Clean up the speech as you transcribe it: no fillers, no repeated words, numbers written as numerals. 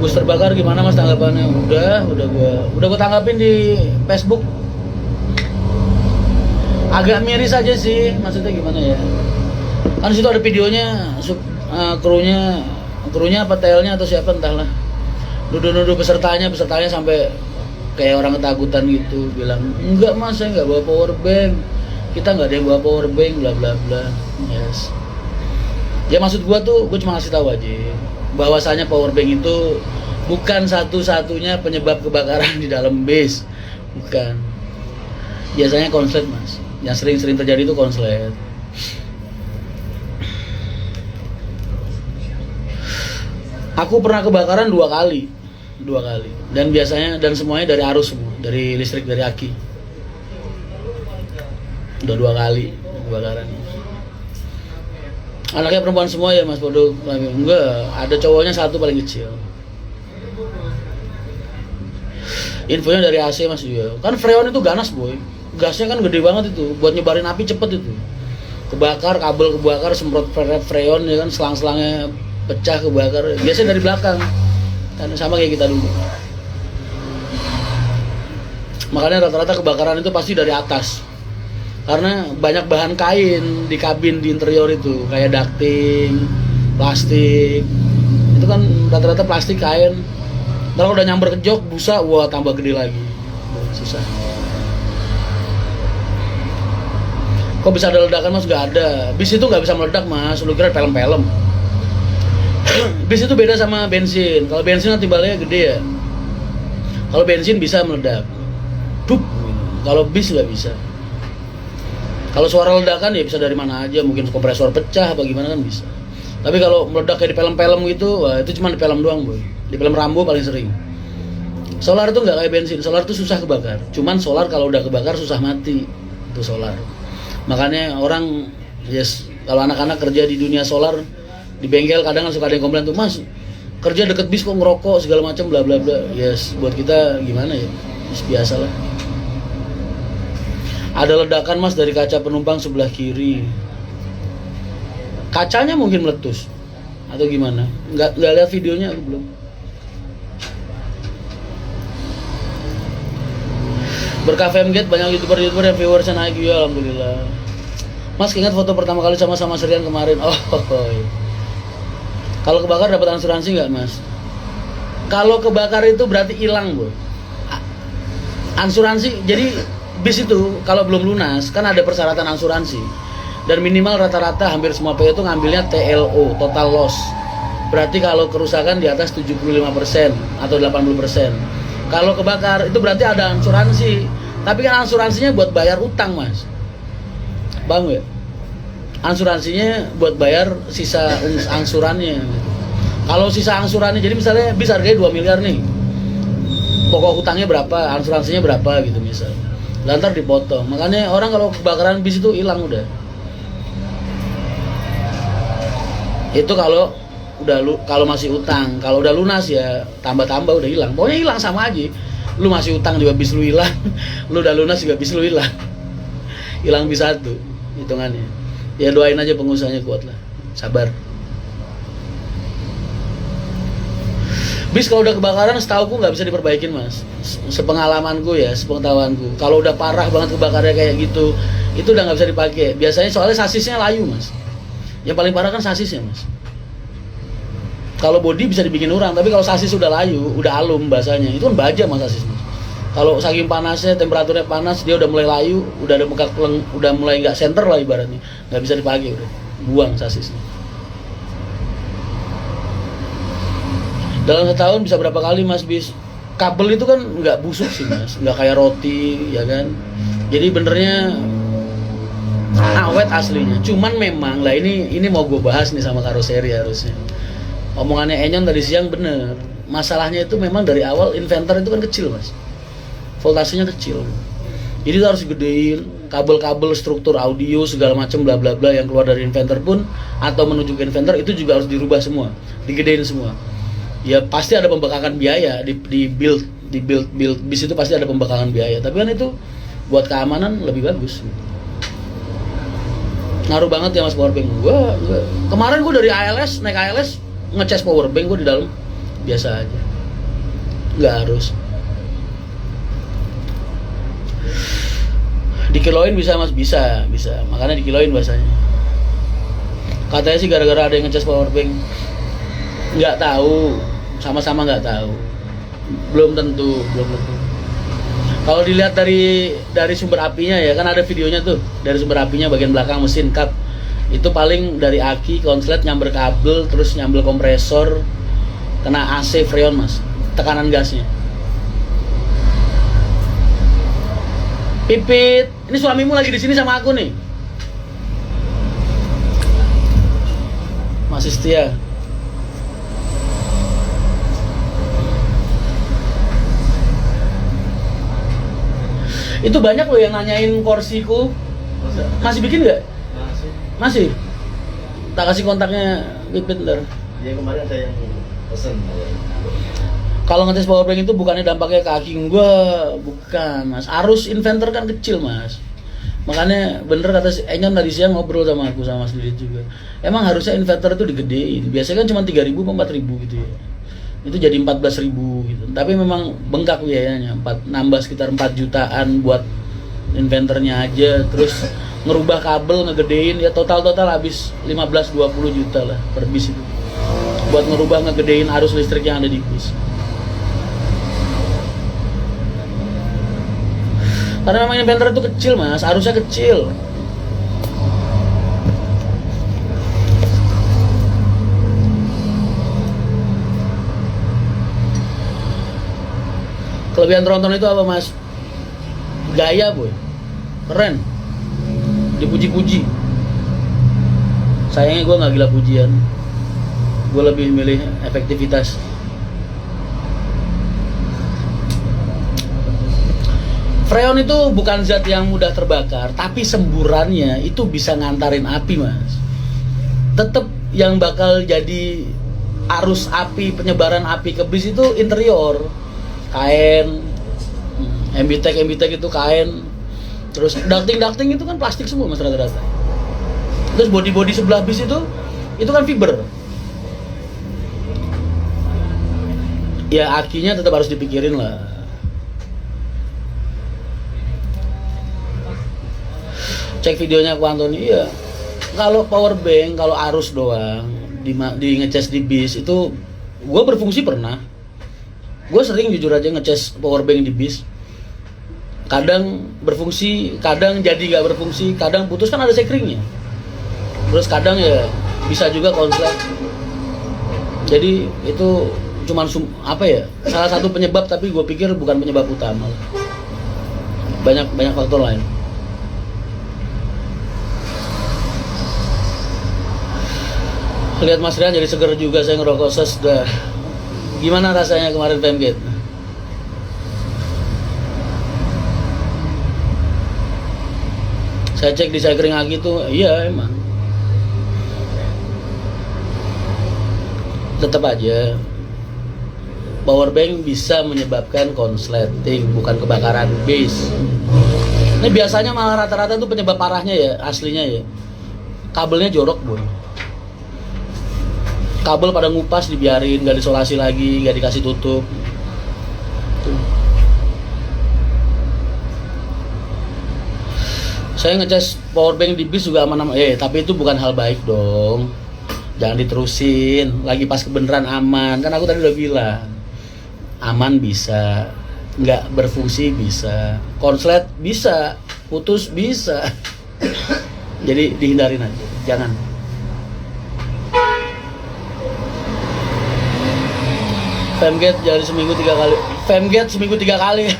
bus terbakar gimana mas tanggapannya? Udah gua tanggapin di Facebook. Agak miris aja sih, maksudnya gimana ya? Kan situ ada videonya, krunya apa TL-nya atau siapa entahlah. Nuduh pesertanya sampai kayak orang ketakutan gitu, bilang enggak mas, saya nggak bawa power bank, kita nggak ada yang bawa power bank, bla bla bla. Yes. Ya maksud gua cuma ngasih tahu aja bahwasanya power bank itu bukan satu-satunya penyebab kebakaran di dalam base, bukan. Biasanya konslet mas, yang sering terjadi itu konslet. Aku pernah kebakaran dua kali, dan biasanya semuanya dari arus semua, dari listrik, dari aki. Udah 2 kali kebakaran. Anaknya perempuan semua ya mas Bodo? Enggak, ada cowoknya 1 paling kecil. Infonya dari AC mas juga. Kan freon itu ganas boy, gasnya kan gede banget itu, buat nyebarin api cepet itu. Kebakar, kabel kebakar, semprot freon ya kan, selang-selangnya pecah kebakar. Biasanya dari belakang, kan sama kayak kita dulu. Makanya rata-rata kebakaran itu pasti dari atas, karena banyak bahan kain di kabin, di interior itu, kayak ducting, plastik. Itu kan rata-rata plastik, kain. Ntar udah nyamber ke jok, busa, wah tambah gede lagi. Susah. Kok bisa ada ledakan mas? Gak ada. Bis itu gak bisa meledak mas, lu kira film-film. Bis itu beda sama bensin. Kalau bensin nanti balanya gede ya. Kalau bensin bisa meledak, dup. Kalau bis gak bisa. Kalau suara ledakan ya bisa dari mana aja, mungkin kompresor pecah apa gimana kan bisa. Tapi kalau meledak kayak di film-film gitu, wah itu cuma di film doang boy. Di film Rambo paling sering. Solar itu nggak kayak bensin, solar itu susah kebakar. Cuman solar kalau udah kebakar susah mati, itu solar. Makanya orang, yes, kalau anak-anak kerja di dunia solar, di bengkel kadang suka ada yang komplain tuh, mas kerja deket bis kok ngerokok segala macam bla bla bla. Yes, buat kita gimana ya, biasa lah. Ada ledakan mas dari kaca penumpang sebelah kiri. Kacanya mungkin meletus atau gimana? Nggak lihat videonya, aku belum. Berkah Femgate banyak youtuber yang viewersnya naik ya, alhamdulillah. Mas ingat foto pertama kali sama Serian kemarin? Oh. Kalau kebakar dapat asuransi nggak mas? Kalau kebakar itu berarti hilang boy. Asuransi, jadi bis itu kalau belum lunas kan ada persyaratan asuransi, dan minimal rata-rata hampir semua PO itu ngambilnya TLO, total loss. Berarti kalau kerusakan di atas 75% atau 80%. Kalau kebakar itu berarti ada asuransi, tapi kan asuransinya buat bayar utang mas, bang ya. Asuransinya buat bayar sisa angsurannya. Kalau sisa angsurannya, jadi misalnya bis harganya 2 miliar nih, pokok hutangnya berapa, asuransinya berapa gitu misalnya, lantar dipotong. Makanya orang kalau kebakaran bis itu hilang udah. Itu kalau masih utang. Kalau udah lunas ya tambah udah hilang. Pokoknya hilang sama aja. Lu masih utang juga bis lu hilang. Lu udah lunas juga bis lu hilang. Hilang bis 1 hitungannya. Ya doain aja pengusahanya kuat lah. Sabar. Bis kalau udah kebakaran setauku nggak bisa diperbaikin mas. Sepengalamanku ya, sepengetahuanku. Kalau udah parah banget kebakarnya kayak gitu, itu udah nggak bisa dipakai. Biasanya soalnya sasisnya layu mas. Yang paling parah kan sasisnya mas. Kalau body bisa dibikin orang, tapi kalau sasis udah layu, udah alum bahasanya, itu kan baja mas sasis mas. Kalau saking panasnya, temperaturnya panas, dia udah mulai layu, udah ada muka keleng, udah mulai nggak center lah ibaratnya, nggak bisa dipakai udah, buang sasisnya. Dalam setahun bisa berapa kali mas bis? Kabel itu kan nggak busuk sih mas, nggak kayak roti ya kan. Jadi benernya awet aslinya. Cuman memang lah ini mau gue bahas nih sama karoseri harusnya. Omongannya Enyon tadi siang bener. Masalahnya itu memang dari awal inverter itu kan kecil mas, voltasenya kecil. Jadi itu harus digedein, kabel-kabel struktur audio segala macam bla bla bla yang keluar dari inverter pun atau menuju ke inverter itu juga harus dirubah semua, digedein semua. Ya pasti ada pembengkakan biaya di build bis itu pasti ada pembengkakan biaya. Tapi kan itu buat keamanan lebih bagus. Ngaruh banget ya mas powerbank. Kemarin gue dari ALS naik ALS ngecas powerbank gue di dalam biasa aja. nggak harus. Dikiloin bisa mas, bisa, makanya dikiloin bahasanya. Katanya sih gara-gara ada yang ngecas power bank. Nggak tahu, sama-sama nggak tahu, belum tentu. Kalau dilihat dari sumber apinya ya, kan ada videonya tuh, dari sumber apinya bagian belakang mesin kap itu paling dari aki, konslet, nyamber kabel, terus nyamber kompresor, kena AC freon mas, tekanan gasnya. Pipit, ini suamimu lagi di sini sama aku nih. Masih setia. Itu banyak loh yang nanyain kursiku. Masih bikin nggak? Masih. Tak kasih kontaknya Pipit ntar. Ya kemarin ada yang pesen. Kalau ngetes power bank itu bukannya dampaknya ke aki gua, bukan mas. Arus inverter kan kecil mas. Makanya bener kata si Enyon tadi siang ngobrol sama aku sama sendiri juga. Emang harusnya inverter itu digedein. Biasanya kan cuma 3.000 atau 4.000 gitu ya. Itu jadi 14.000 gitu. Tapi memang bengkak biayanya. Nambah sekitar 4 jutaan buat inverternya aja. Terus ngerubah kabel, ngegedein ya total habis 15-20 juta lah per bis itu. Buat ngerubah ngegedein arus listrik yang ada di bis. Karena memang inverter itu kecil mas, arusnya kecil. Kelebihan tronton itu apa mas? Gaya boy, keren, dipuji-puji. Sayangnya gue nggak gila pujian, gue lebih milih efektivitas. Freon itu bukan zat yang mudah terbakar, tapi semburannya itu bisa ngantarin api mas. Tetep yang bakal jadi arus api, penyebaran api ke bis itu interior, kain, MBTEK itu kain, terus ducting itu kan plastik semua mas rata-rata. Terus body sebelah bis itu kan fiber. Ya akinya tetap harus dipikirin lah. Cek videonya aku Antoni, iya. Kalau power bank, kalau arus doang di ngecas di bis itu gue berfungsi pernah. Gue sering jujur aja ngecas power bank di bis. Kadang berfungsi, kadang jadi gak berfungsi, kadang putus kan ada sekringnya. Terus kadang ya bisa juga konslet. Jadi itu cuman salah satu penyebab, tapi gue pikir bukan penyebab utama. Banyak faktor lain. Lihat Mas Rian jadi seger juga, saya ngerokok dah. Gimana rasanya kemarin Femgate? Saya cek di Cycling Aki tuh, iya emang. Tetap aja power bank bisa menyebabkan konsleting, bukan kebakaran bis. Ini biasanya malah rata-rata tuh penyebab parahnya ya, aslinya ya. Kabelnya jorok boy. Kabel pada ngupas dibiarin, gak disolasi lagi, gak dikasih tutup. Saya ngecas power bank di bis juga aman-aman. Tapi itu bukan hal baik dong. Jangan diterusin. Lagi pas kebenaran aman. Kan aku tadi udah bilang. Aman bisa, nggak berfungsi bisa, konslet bisa, putus bisa. Jadi dihindarin aja, jangan. Femgate jadi seminggu 3 kali. Femgate seminggu 3 kali.